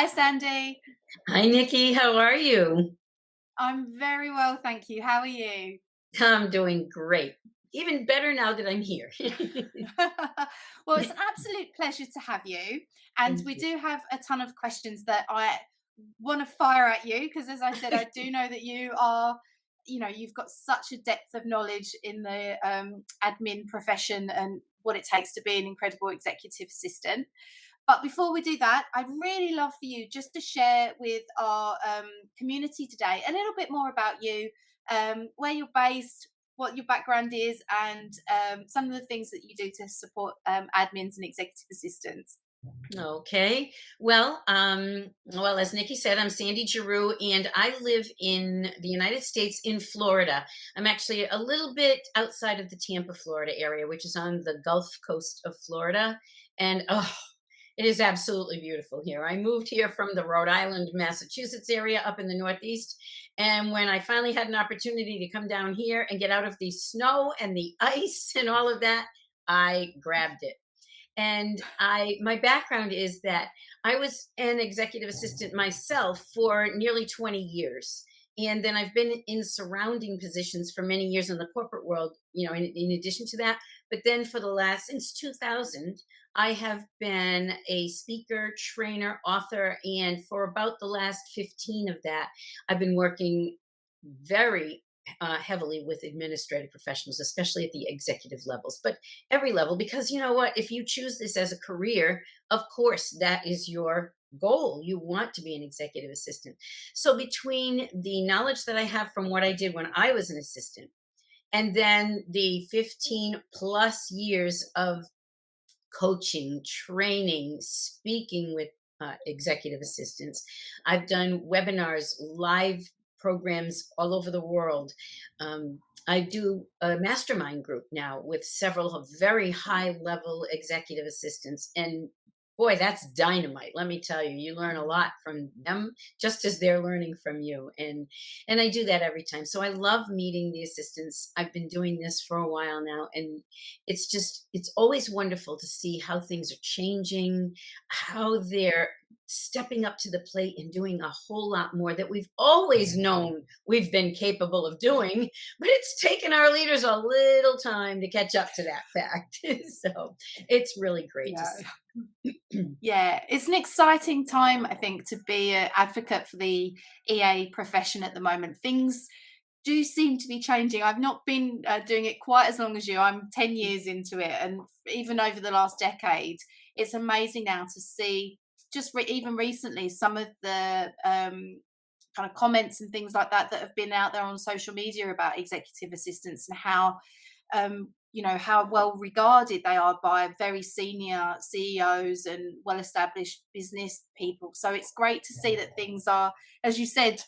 Hi, Sandy. Hi, Nikki. How are you? I'm very well, thank you. How are you? I'm doing great. Even better now that I'm here. Well, it's an absolute pleasure to have you. And Thank we you. do have a ton of questions that I want to fire at you because, as I said, I do know that you've got such a depth of knowledge in the admin profession and what it takes to be an incredible executive assistant. But before we do that, I'd really love for you just to share with our community today a little bit more about you, where you're based, what your background is, and some of the things that you do to support admins and executive assistants. Okay. Well, as Nikki said, I'm Sandy Geroux, and I live in the United States in Florida. I'm actually a little bit outside of the Tampa, Florida area, which is on the Gulf Coast of Florida. And it is absolutely beautiful here. I moved here from the Rhode Island, Massachusetts area up in the Northeast. And when I finally had an opportunity to come down here and get out of the snow and the ice and all of that, I grabbed it. And my background is that I was an executive assistant myself for nearly 20 years. And then I've been in surrounding positions for many years in the corporate world, in addition to that. But then since 2000, I have been a speaker, trainer, author. And for about the last 15 of that, I've been working very heavily with administrative professionals, especially at the executive levels, but every level, because you know what? If you choose this as a career, of course, that is your goal. You want to be an executive assistant. So, between the knowledge that I have from what I did when I was an assistant, and then the 15 plus years of coaching, training, speaking with executive assistants. I've done webinars, live programs all over the world. I do a mastermind group now with several of very high level executive assistants. And boy, that's dynamite. Let me tell you, you learn a lot from them just as they're learning from you. And I do that every time. So I love meeting the assistants. I've been doing this for a while now, and it's always wonderful to see how things are changing, how they're stepping up to the plate and doing a whole lot more that we've always known we've been capable of doing, but it's taken our leaders a little time to catch up to that fact. So it's really great to Yeah. see. Yeah, it's an exciting time, I think, to be an advocate for the EA profession at the moment. Things do seem to be changing. I've not been doing it quite as long as you. I'm 10 years into it. And even over the last decade, it's amazing now to see just even recently some of the kind of comments and things like that that have been out there on social media about executive assistants and how how well regarded they are by very senior CEOs and well established business people. So it's great to see that things are, as you said,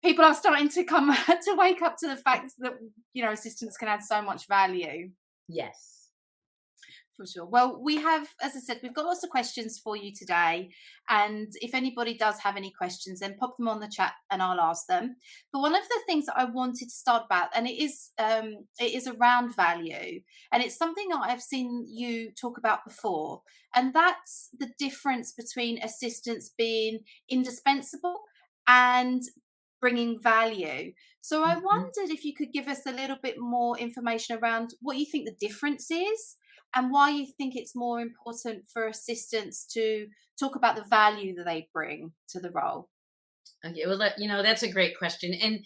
people are starting to come to wake up to the fact that assistants can add so much value. Yes. For sure. Well, we have, as I said, we've got lots of questions for you today. And if anybody does have any questions, then pop them on the chat and I'll ask them. But one of the things that I wanted to start about, and it is around value, and it's something that I've seen you talk about before, and that's the difference between assistants being indispensable and bringing value. So I Mhm. wondered if you could give us a little bit more information around what you think the difference is and why you think it's more important for assistants to talk about the value that they bring to the role. Okay, well, that's a great question. And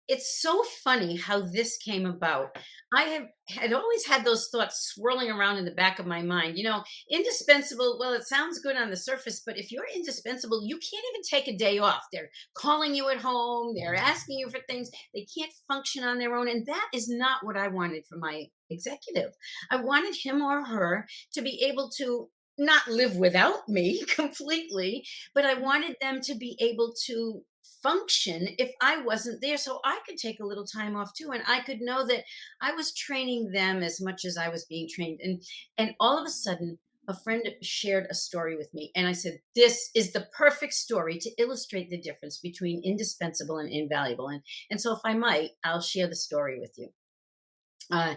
it's so funny how this came about. I had always had those thoughts swirling around in the back of my mind. Indispensable, well, it sounds good on the surface, but if you're indispensable, you can't even take a day off. They're calling you at home, they're asking you for things. They can't function on their own. And that is not what I wanted for my executive. I wanted him or her to be able to not live without me completely, but I wanted them to be able to function if I wasn't there, so I could take a little time off too, and I could know that I was training them as much as I was being trained. And all of a sudden, a friend shared a story with me, and I said, "This is the perfect story to illustrate the difference between indispensable and invaluable." And so, if I might, I'll share the story with you. Uh,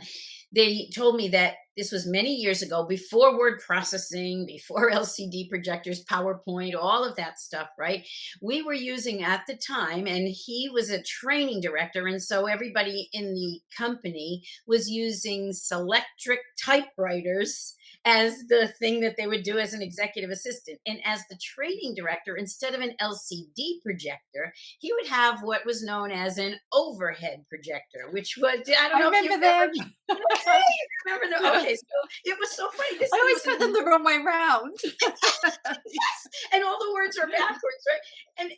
they told me that this was many years ago, before word processing, before LCD projectors, PowerPoint, all of that stuff, right? We were using at the time, and he was a training director. And so everybody in the company was using Selectric typewriters as the thing that they would do as an executive assistant. And as the training director, instead of an LCD projector, he would have what was known as an overhead projector, which was, I don't I know if you remember remember. them. Okay, you remember the, okay, so it was so funny. This I thing always was put them the wrong way round. and all the words are backwards, right?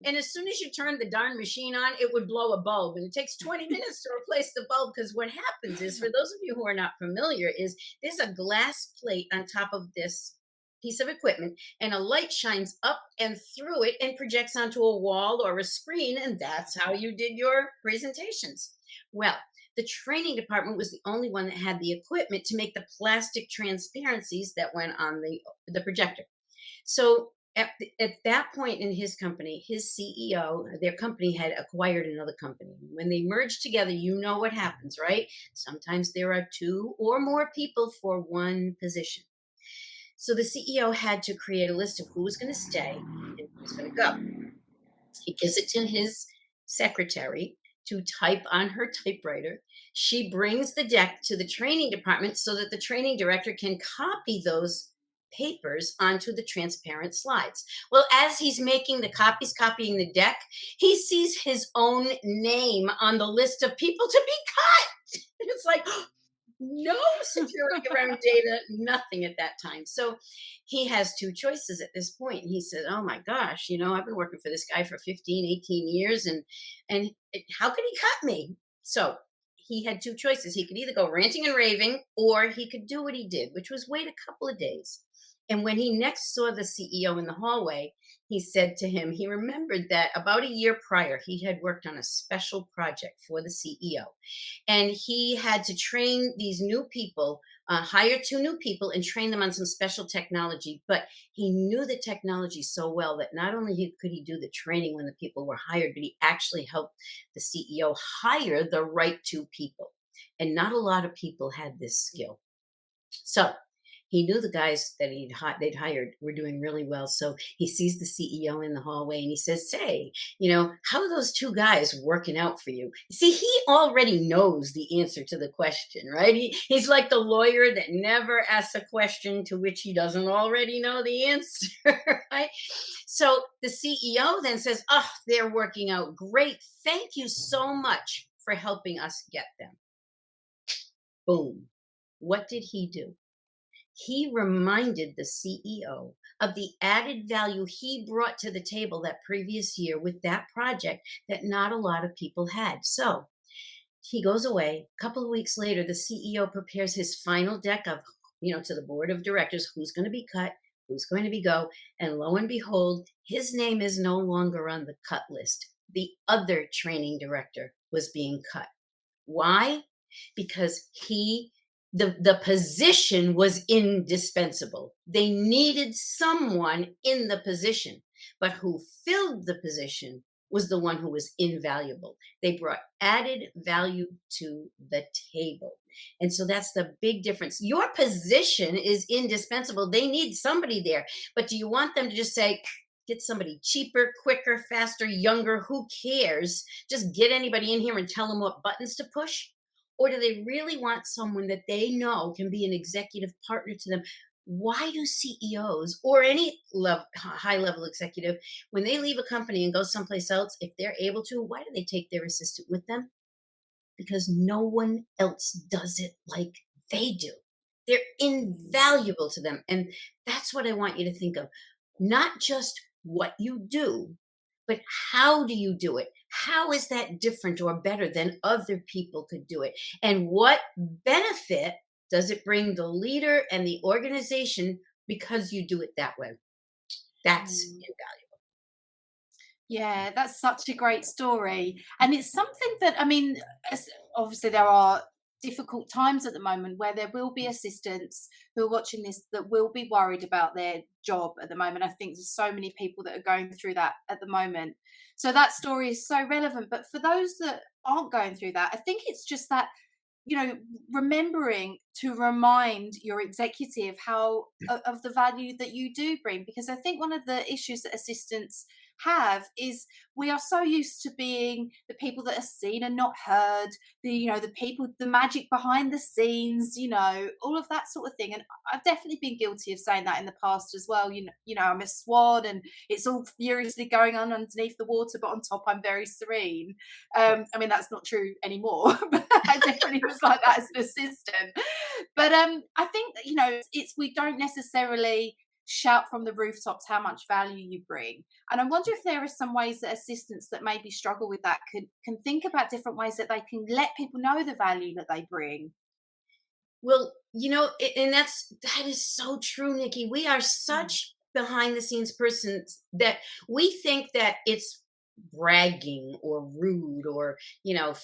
And as soon as you turn the darn machine on, it would blow a bulb, and it takes 20 minutes to replace the bulb. Because what happens is, for those of you who are not familiar, is there's a glass plate on top of this piece of equipment, and a light shines up and through it and projects onto a wall or a screen, and that's how you did your presentations. Well, the training department was the only one that had the equipment to make the plastic transparencies that went on the projector. So at that point in his company, his CEO, their company had acquired another company. When they merge together, you know what happens, right? Sometimes there are two or more people for one position. So the CEO had to create a list of who was going to stay and who was going to go. He gives it to his secretary to type on her typewriter. She brings the deck to the training department so that the training director can copy those papers onto the transparent slides. Well, as he's making the copies, copying the deck, he sees his own name on the list of people to be cut. It's like, no security around data, nothing at that time. So he has two choices at this point. And he said, oh my gosh, I've been working for this guy for 15, 18 years, and how could he cut me? So he had two choices. He could either go ranting and raving, or he could do what he did, which was wait a couple of days. And when he next saw the CEO in the hallway, he said to him, he remembered that about a year prior, he had worked on a special project for the CEO. And he had to train these new people, hire two new people and train them on some special technology. But he knew the technology so well that not only could he do the training when the people were hired, but he actually helped the CEO hire the right two people. And not a lot of people had this skill. So he knew the guys that they'd hired were doing really well. So he sees the CEO in the hallway and he says, "Say, how are those two guys working out for you?" See, he already knows the answer to the question, right? He's like the lawyer that never asks a question to which he doesn't already know the answer, right? So the CEO then says, "Oh, they're working out great. Thank you so much for helping us get them." Boom. What did he do? He reminded the CEO of the added value he brought to the table that previous year with that project that not a lot of people had. So he goes away. A couple of weeks later, the CEO prepares his final deck of, to the board of directors, who's going to be cut, who's going to be go. And lo and behold, his name is no longer on the cut list. The other training director was being cut. Why? Because the position was indispensable. They needed someone in the position, but who filled the position was the one who was invaluable. They brought added value to the table. And so that's the big difference. Your position is indispensable. They need somebody there. But do you want them to just say, get somebody cheaper, quicker, faster, younger? Who cares? Just get anybody in here and tell them what buttons to push? Or do they really want someone that they know can be an executive partner to them? Why do CEOs or any high level executive, when they leave a company and go someplace else, if they're able to, why do they take their assistant with them? Because no one else does it like they do. They're invaluable to them. And that's what I want you to think of. Not just what you do, but how do you do it? How is that different or better than other people could do it? And what benefit does it bring the leader and the organization because you do it that way? That's Mm. invaluable. Yeah, that's such a great story. And it's something that, I mean, obviously there are difficult times at the moment where there will be assistants who are watching this that will be worried about their job at the moment. I think there's so many people that are going through that at the moment. So that story is so relevant. But for those that aren't going through that, I think it's just that remembering to remind your executive how of the value that you do bring, because I think one of the issues that assistants have is we are so used to being the people that are seen and not heard, the people, the magic behind the scenes, all of that sort of thing. And I've definitely been guilty of saying that in the past as well. I'm a swan and it's all furiously going on underneath the water, but on top I'm very serene. I mean, that's not true anymore, but I definitely was like that as an assistant. But I think that, it's we don't necessarily shout from the rooftops how much value you bring. And I wonder if there are some ways that assistants that maybe struggle with that can think about different ways that they can let people know the value that they bring. Well, and that is so true, Nikki. We are Mm. such behind the scenes persons that we think that it's bragging or rude or,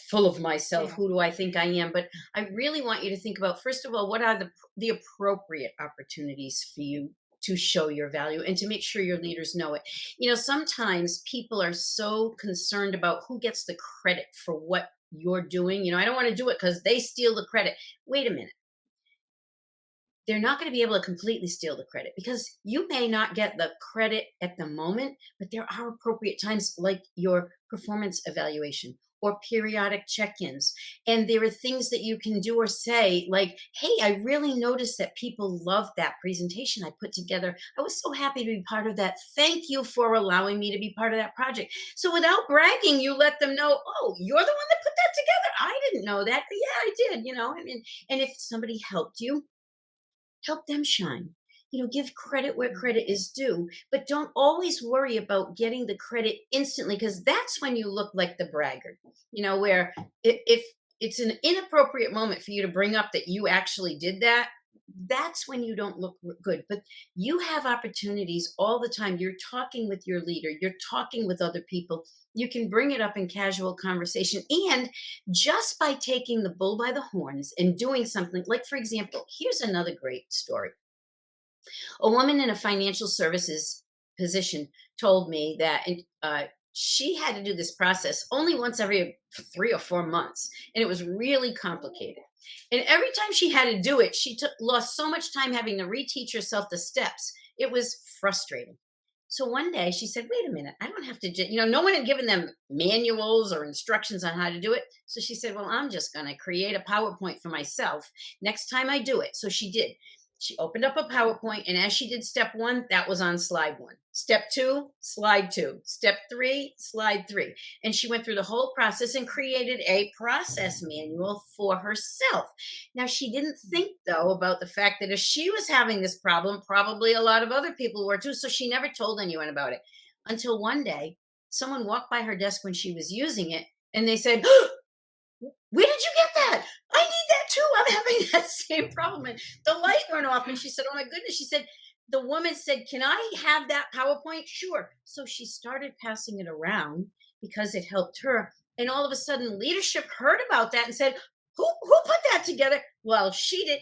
full of myself. Yeah. Who do I think I am? But I really want you to think about, first of all, what are the appropriate opportunities for you to show your value and to make sure your leaders know it. Sometimes people are so concerned about who gets the credit for what you're doing. I don't want to do it because they steal the credit. Wait a minute, they're not going to be able to completely steal the credit because you may not get the credit at the moment, but there are appropriate times like your performance evaluation or periodic check ins. And there are things that you can do or say, like, hey, I really noticed that people loved that presentation I put together. I was so happy to be part of that. Thank you for allowing me to be part of that project. So without bragging, you let them know, oh, you're the one that put that together. I didn't know that. But yeah, I did. And if somebody helped you, help them shine. Give credit where credit is due, but don't always worry about getting the credit instantly because that's when you look like the braggart. Where if it's an inappropriate moment for you to bring up that you actually did that, that's when you don't look good. But you have opportunities all the time. You're talking with your leader, you're talking with other people. You can bring it up in casual conversation. And just by taking the bull by the horns and doing something, like, for example, here's another great story. A woman in a financial services position told me that she had to do this process only once every 3 or 4 months, and it was really complicated. And every time she had to do it, she lost so much time having to reteach herself the steps. It was frustrating. So one day she said, "Wait a minute, I don't have to, no one had given them manuals or instructions on how to do it." So she said, "Well, I'm just going to create a PowerPoint for myself next time I do it." So she did. She opened up a PowerPoint, and as she did step one, that was on slide one. Step two, slide two. Step three, slide three. And she went through the whole process and created a process manual for herself. Now, she didn't think, though, about the fact that if she was having this problem, probably a lot of other people were too. So she never told anyone about it until one day someone walked by her desk when she was using it and they said, "Where did you get that? I need that too. I'm having that same problem." And the light went off, and she said, "Oh my goodness." She said, the woman said, "Can I have that PowerPoint?" Sure. So she started passing it around because it helped her. And all of a sudden, leadership heard about that and said, who put that together? Well, she did.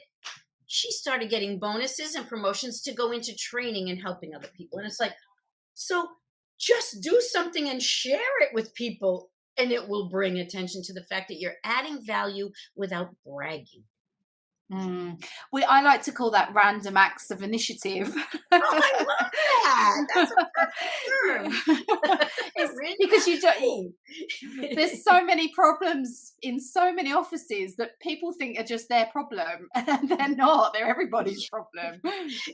She started getting bonuses and promotions to go into training and helping other people. And it's like, so just do something and share it with people, and it will bring attention to the fact that you're adding value without bragging. Mm. I like to call that random acts of initiative. Oh, I love that. That's a Yeah. perfect term. It's Random because you don't activity. there's so many problems in so many offices that people think are just their problem, and they're not. They're everybody's problem.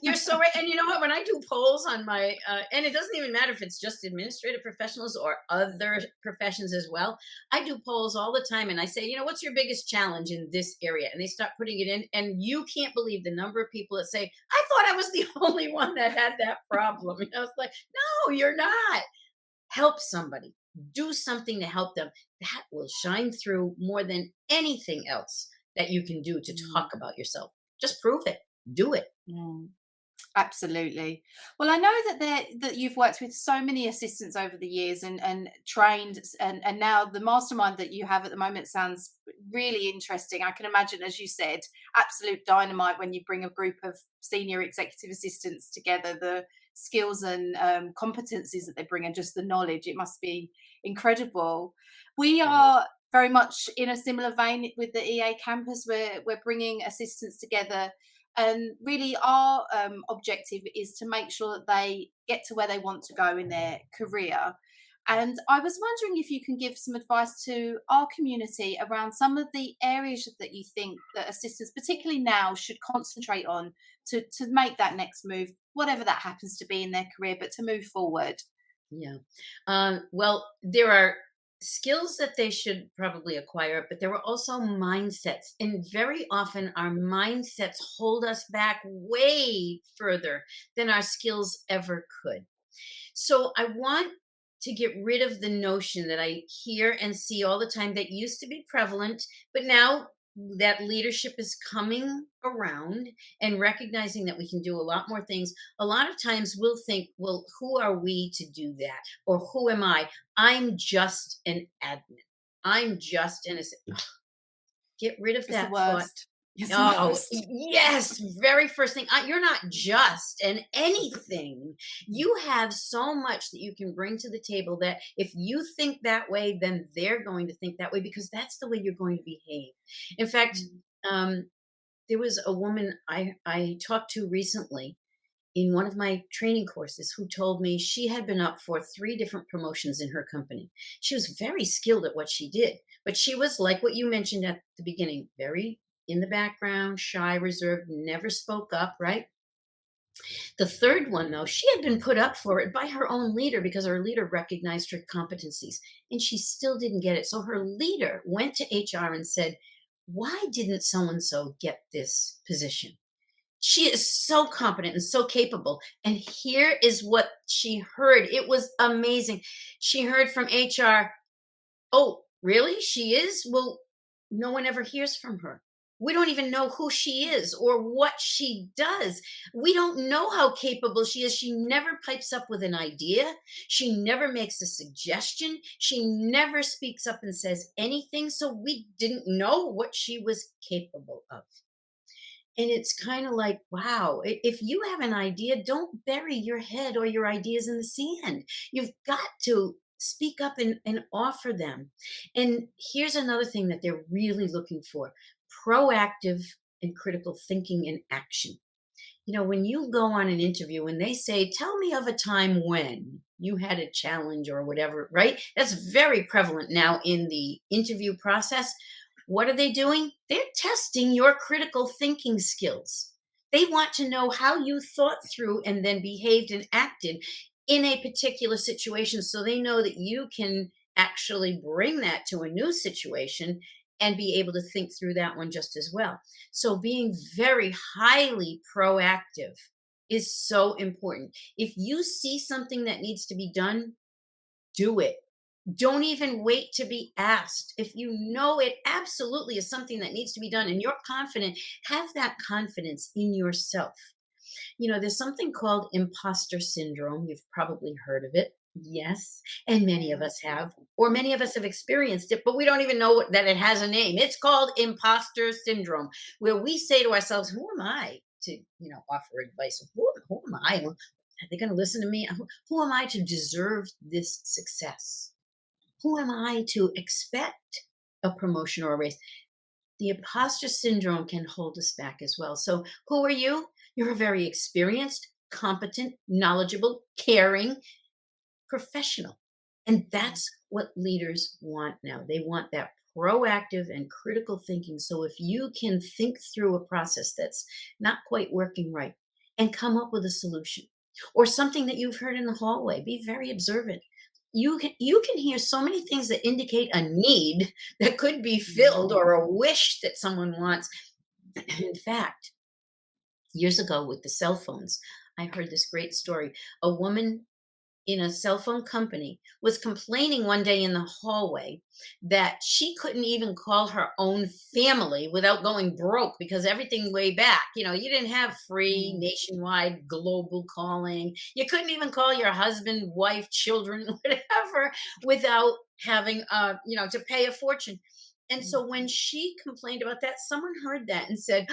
You're so right. And you know what? When I do polls on my, and it doesn't even matter if it's just administrative professionals or other professions as well, I do polls all the time. And I say, what's your biggest challenge in this area? And they start putting it in. And you can't believe the number of people that say, I thought I was the only one that had that problem. It's like, no, you're not. Help somebody. Do something to help them. That will shine through more than anything else that you can do to Mm, talk about yourself. Just prove it. Do it. mm. Absolutely. Well, I know that you've worked with so many assistants over the years and trained, and now the mastermind that you have at the moment sounds really interesting. I can imagine, as you said, absolute dynamite when you bring a group of senior executive assistants together. The skills and competencies that they bring, and just the knowledge, it must be incredible. We It is. are very much in a similar vein with the EA campus. We're bringing assistants together, and really our objective is to make sure that they get to where they want to go in their career. And I was wondering if you can give some advice to our community around some of the areas that you think that assistants, particularly now, should concentrate on to make that next move, whatever that happens to be in their career, but to move forward. Yeah. Well, there are skills that they should probably acquire, but there are also mindsets. And very often our mindsets hold us back way further than our skills ever could. So I want to get rid of the notion that I hear and see all the time that used to be prevalent, but now that leadership is coming around and recognizing that we can do a lot more things. A lot of times we'll think, well, who are we to do that? Or who am I? I'm just an admin. I'm just an assistant. Get rid of It's the that thought. worst. It's the Oh, worst. yes, very first thing. You're not just an anything. You have so much that you can bring to the table that if you think that way, then they're going to think that way because that's the way you're going to behave. In fact, Mm. um, there was a woman I talked to recently in one of my training courses who told me she had been up for three different promotions in her company. She was very skilled at what she did, but she was like what you mentioned at the beginning, very in the background, shy, reserved, never spoke up, right? The third one, though, she had been put up for it by her own leader because her leader recognized her competencies and she still didn't get it. So her leader went to HR and said, why didn't so and so get this position? She is so competent and so capable. And here is what she heard. It was amazing. She heard from HR, oh, really? She is? Well, no one ever hears from her. We don't even know who she is or what she does. We don't know how capable she is. She never pipes up with an idea. She never makes a suggestion. She never speaks up and says anything. So we didn't know what she was capable of. And it's kind of like, wow, if you have an idea, don't bury your head or your ideas in the sand. You've got to speak up and offer them. And here's another thing that they're really looking for: proactive and critical thinking and action. You know, when you go on an interview and they say, tell me of a time when you had a challenge or whatever, right? That's very prevalent now in the interview process. What are they doing? They're testing your critical thinking skills. They want to know how you thought through and then behaved and acted in a particular situation so they know that you can actually bring that to a new situation and be able to think through that one just as well. So being very highly proactive is so important. If you see something that needs to be done, do it. Don't even wait to be asked. If you know it absolutely is something that needs to be done and you're confident, have that confidence in yourself. You know, there's something called imposter syndrome. You've probably heard of it. Yes. And many of us have, or many of us have experienced it, but we don't even know that it has a name. It's called imposter syndrome, where we say to ourselves, who am I to, offer advice? Who am I? Are they going to listen to me? Who am I to deserve this success? Who am I to expect a promotion or a raise? The imposter syndrome can hold us back as well. So, who are you? You're a very experienced, competent, knowledgeable, caring professional. And that's what leaders want now. They want that proactive and critical thinking. So, if you can think through a process that's not quite working right and come up with a solution or something that you've heard in the hallway, be very observant. You can hear so many things that indicate a need that could be filled or a wish that someone wants. In fact, years ago with the cell phones, I heard this great story. A woman in a cell phone company was complaining one day in the hallway that she couldn't even call her own family without going broke because everything way back, you didn't have free Mm. nationwide global calling. You couldn't even call your husband, wife, children, whatever, without having to pay a fortune. And Mm. so when she complained about that, someone heard that and said,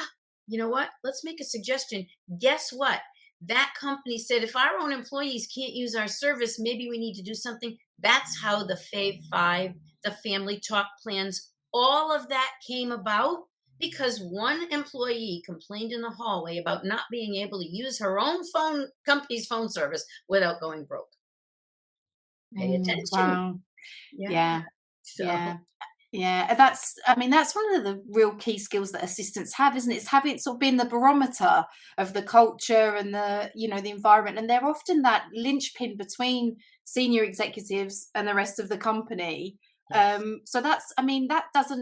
you know what? Let's make a suggestion. Guess what? That company said, if our own employees can't use our service, maybe we need to do something. That's how the Fave Five, the family talk plans, all of that came about because one employee complained in the hallway about not being able to use her own company's phone service without going broke. Pay attention. Wow. Yeah. Yeah. So Yeah. Yeah, and that's I mean, that's one of the real key skills that assistants have, isn't it? It's having sort of being the barometer of the culture and the, the environment. And they're often that linchpin between senior executives and the rest of the company. yes. So that's I mean, that's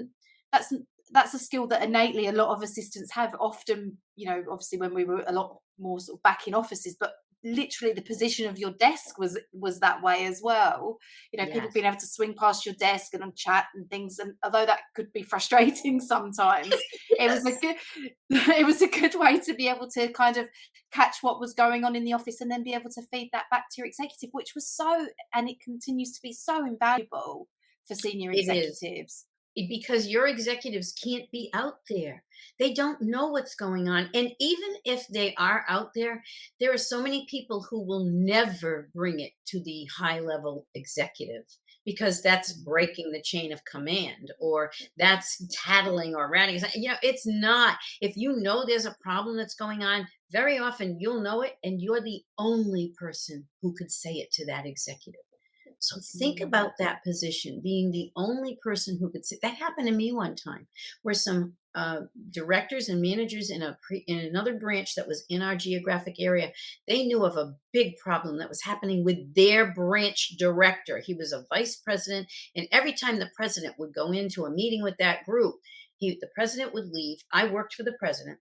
that's a skill that innately a lot of assistants have often, obviously when we were a lot more sort of back in offices, but literally the position of your desk was that way as well. People Yes. being able to swing past your desk and on chat and things, and although that could be frustrating sometimes, it was a Yes. good it was a good way to be able to kind of catch what was going on in the office and then be able to feed that back to your executive, which was so, and it continues to be so invaluable for senior It is. executives. Because your executives can't be out there. They don't know what's going on. And even if they are out there, there are so many people who will never bring it to the high level executive because that's breaking the chain of command or that's tattling or ratting. It's not. If you know there's a problem that's going on, very often you'll know it and you're the only person who could say it to that executive. So think Mm. about that position, being the only person who could say that happened to me one time, where some directors and managers in another branch that was in our geographic area, they knew of a big problem that was happening with their branch director. He was a vice president, and every time the president would go into a meeting with that group, the president would leave. I worked for the president,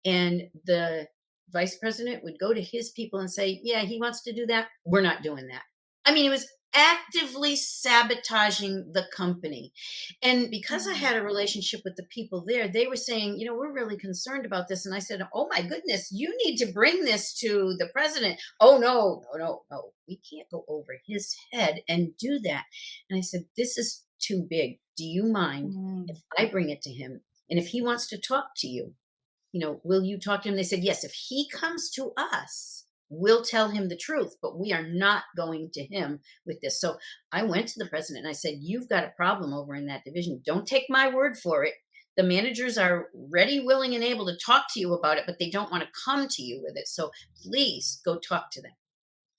and the vice president would go to his people and say, "Yeah, he wants to do that. We're not doing that." I mean, it was actively sabotaging the company. And because I Mm. had a relationship with the people there, they were saying, we're really concerned about this. And I said, oh my goodness, you need to bring this to the president. Oh, no, no, no, no. We can't go over his head and do that. And I said, this is too big. Do you mind if Mm. I bring it to him? And if he wants to talk to you, will you talk to him? They said, yes, if he comes to us, we'll tell him the truth, but we are not going to him with this. So I went to the president and I said, you've got a problem over in that division. Don't take my word for it. The managers are ready, willing, and able to talk to you about it, but they don't want to come to you with it. So please go talk to them.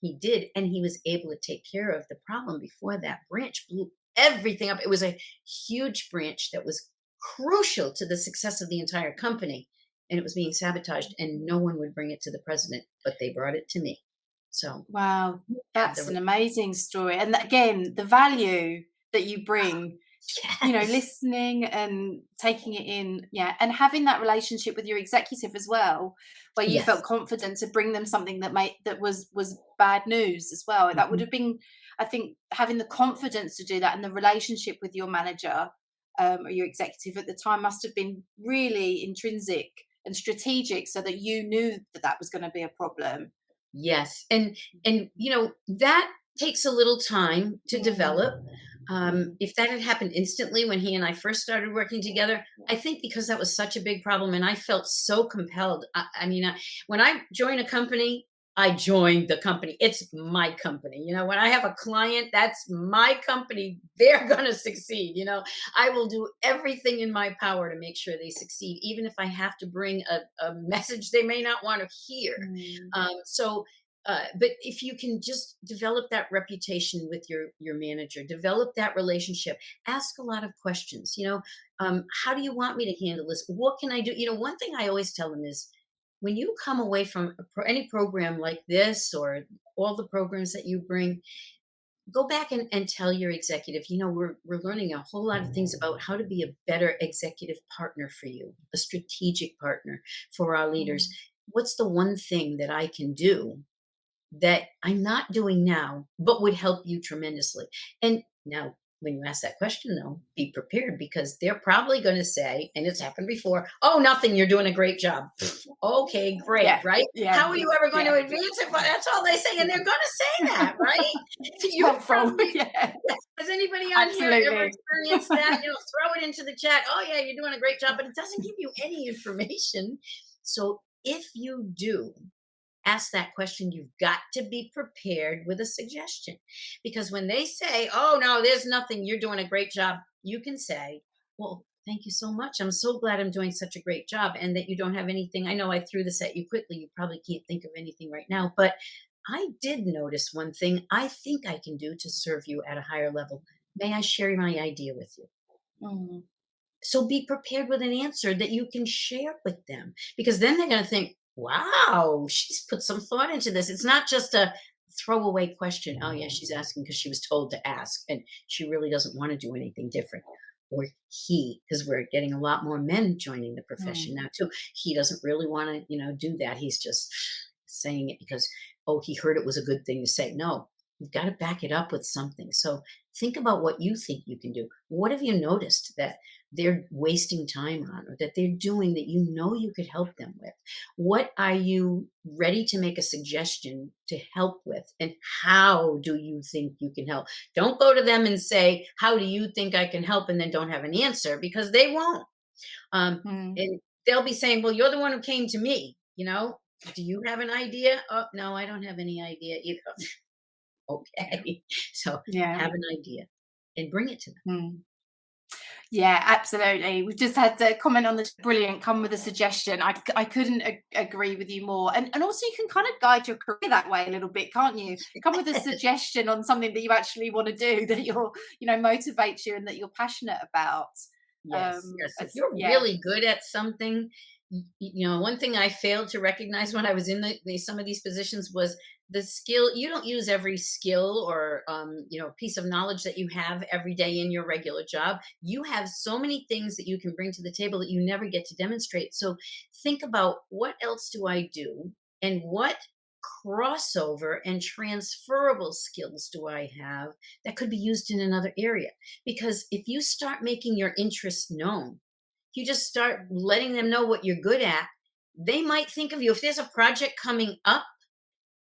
He did, and he was able to take care of the problem before that branch blew everything up. It was a huge branch that was crucial to the success of the entire company, and it was being sabotaged, and no one would bring it to the president, but they brought it to me. So Wow, have that's the an amazing story. And again, the value that you bring, yes, listening and taking it in, yeah, and having that relationship with your executive as well, where you felt yes, confident to bring them something that was bad news as well. That would mhm. have been, I think, having the confidence to do that and the relationship with your manager, or your executive at the time must have been really intrinsic and strategic, so that you knew that that was going to be a problem. Yes, and that takes a little time to Mm, develop. mm. If that had happened instantly when he and I first started working together, I think because that was such a big problem, and I felt so compelled. When I join a company, I join the company. It's my company. When I have a client, that's my company. They're gonna succeed. I will do everything in my power to make sure they succeed, even if I have to bring a message they may not want to hear. Mm. But if you can just develop that reputation with your manager, develop that relationship, ask a lot of questions. How do you want me to handle this? What can I do? One thing I always tell them is when you come away from any program like this or all the programs that you bring, go back and tell your executive, we're learning a whole lot of things about how to be a better executive partner for you, a strategic partner for our leaders. Mm. What's the one thing that I can do that I'm not doing now, but would help you tremendously? And now, when you ask that question, though, be prepared because they're probably going to say, and it's happened before, oh, nothing, you're doing a great job. Okay, great, Yeah, right? yeah, How are you ever going to yeah. advance it? But that's all they say, and they're going to say that, right? So It's you helpful. probably, Yeah, has anybody on here ever absolutely. experienced that? Throw it into the chat. Oh, yeah, you're doing a great job, but it doesn't give you any information. So if you do, ask that question, you've got to be prepared with a suggestion. Because when they say, oh, no, there's nothing, you're doing a great job, you can say, well, thank you so much. I'm so glad I'm doing such a great job, and that you don't have anything. I know I threw this at you quickly. You probably can't think of anything right now, but I did notice one thing I think I can do to serve you at a higher level. May I share my idea with you? Mm. So be prepared with an answer that you can share with them, because then they're going to think, wow, she's put some thought into this. It's not just a throwaway question. Oh, yeah, she's asking because she was told to ask and she really doesn't want to do anything different. Or he, because we're getting a lot more men joining the profession Mm. now too. He doesn't really want to, do that. He's just saying it because, oh, he heard it was a good thing to say. No, you've got to back it up with something. So think about what you think you can do. What have you noticed that they're wasting time on, or that they're doing that you could help them with? What are you ready to make a suggestion to help with? And how do you think you can help? Don't go to them and say, how do you think I can help? And then don't have an answer, because they won't. Mm. And they'll be saying, well, you're the one who came to me, do you have an idea? Oh, no, I don't have any idea either. Okay. So Yeah. have an idea and bring it to them. Mm. Yeah, absolutely. We've just had a comment on the brilliant. Come with a suggestion. I couldn't agree with you more. And also, you can kind of guide your career that way a little bit, can't you? Come with a suggestion on something that you actually want to do, that motivates you and that you're passionate about. Yes, yes. If It's you're yeah. really good at something, one thing I failed to recognize when I was in some of these positions was the skill. You don't use every skill or piece of knowledge that you have every day in your regular job. You have so many things that you can bring to the table that you never get to demonstrate. So think about, what else do I do, and what crossover and transferable skills do I have that could be used in another area? Because if you start making your interests known, you just start letting them know what you're good at, they might think of you. If there's a project coming up,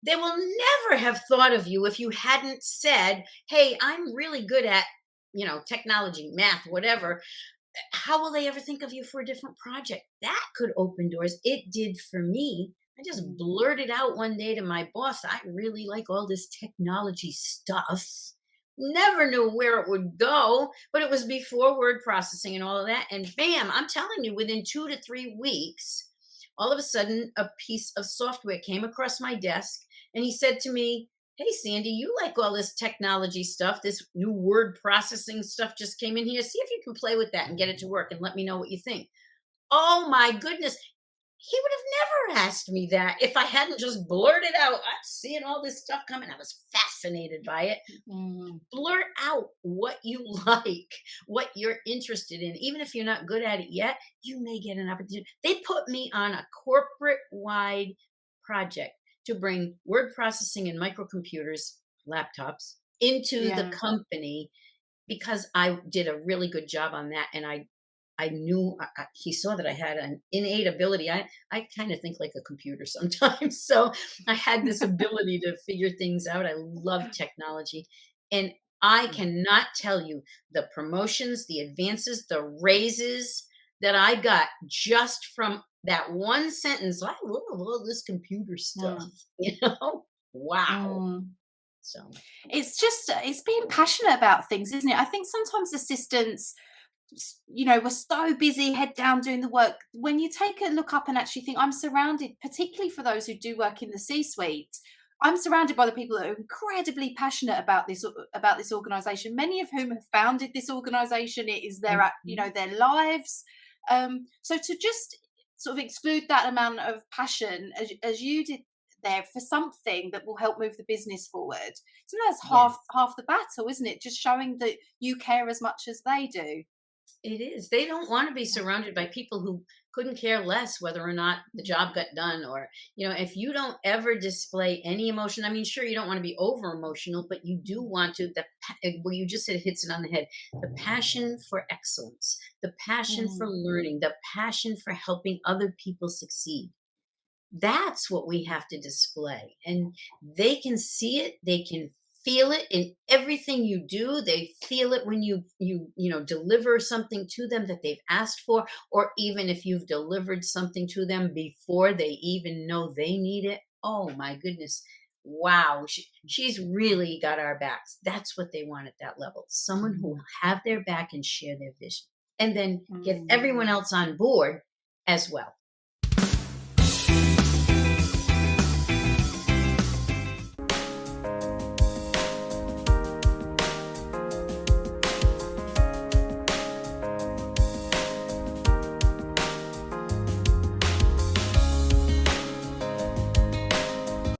they will never have thought of you if you hadn't said, hey, I'm really good at, technology, math, whatever. How will they ever think of you for a different project? That could open doors. It did for me. I just Mm. blurted out one day to my boss, I really like all this technology stuff. Never knew where it would go, but it was before word processing and all of that. And bam, I'm telling you, within 2 to 3 weeks, all of a sudden, a piece of software came across my desk, and he said to me, hey, Sandy, you like all this technology stuff. This new word processing stuff just came in here. See if you can play with that and get it to work, and let me know what you think. Oh my goodness. He would have never asked me that if I hadn't just blurted out, I'm seeing all this stuff coming. I was fascinated by it. Mm. Blurt out what you like, what you're interested in. Even if you're not good at it yet, you may get an opportunity. They put me on a corporate wide project to bring word processing and microcomputers, laptops, into the Yeah. company, because I did a really good job on that. And I knew, he saw that I had an innate ability. I kind of think like a computer sometimes. So I had this ability to figure things out. I love technology. And I cannot tell you the promotions, the advances, the raises that I got just from that one sentence. I love all this computer stuff, Mm. you know? Wow. Mm. So, It's just it's being passionate about things, isn't it? I think sometimes assistants, we're so busy, head down doing the work. When you take a look up and actually think, I'm surrounded, particularly for those who do work in the C-suite, I'm surrounded by the people that are incredibly passionate about this organization, many of whom have founded this organization. It is mhm. their lives. So to just sort of exclude that amount of passion as you did there for something that will help move the business forward, so that's Yes. half the battle, isn't it? Just showing that you care as much as they do. It is. They don't want to be surrounded by people who couldn't care less whether or not the job got done. Or, if you don't ever display any emotion, I mean, sure, you don't want to be over emotional, but you do want to, well, you just said, it hits it on the head. The passion for excellence, the passion for Mm. learning, the passion for helping other people succeed. That's what we have to display. And they can see it, they can feel it in everything you do. They feel it when you deliver something to them that they've asked for, or even if you've delivered something to them before they even know they need it. oh my goodness, wow, she's really got our backs. That's what they want at that level. Someone who will have their back and share their vision, and then get everyone Mm. else on board as well.